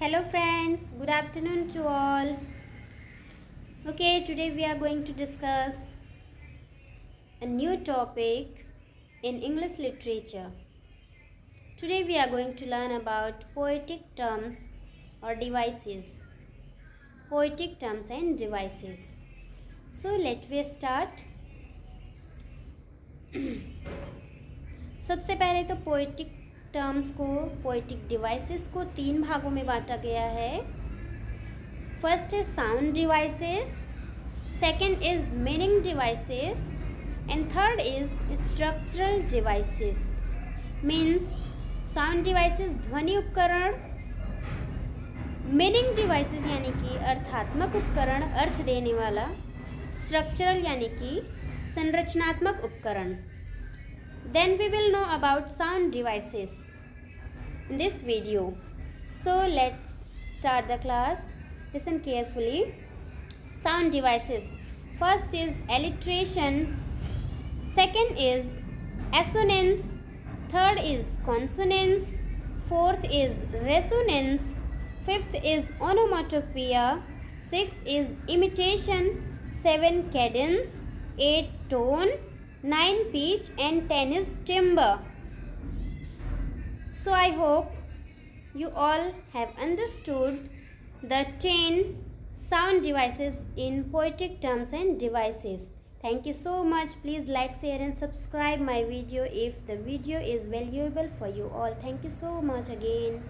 Hello friends, good afternoon to all. Okay, today we are going to discuss a new topic in English literature. Today we are going to learn about poetic terms or devices. Poetic terms and devices. So let me start. सबसे पहले तो poetic terms को poetic devices को 3 भागों में बांटा गया है. फर्स्ट है sound devices, second is meaning devices and third is structural devices. Means sound devices ध्वनि उपकरण, मीनिंग डिवाइसेस यानी कि अर्थात्मक उपकरण, अर्थ देने वाला, स्ट्रक्चरल यानी कि संरचनात्मक उपकरण. Then we will know about sound devices in this video. So let's start the class. Listen carefully. Sound devices. First is alliteration. Second is assonance. Third is consonance. Fourth is resonance. Fifth is onomatopoeia. Sixth is imitation. 7 cadence. 8 tone. 9 pitch and 10 is timbre. So I hope you all have understood the 10 sound devices in poetic terms and devices. Thank you so much. Please like, share and subscribe my video if the video is valuable for you all. Thank you so much again.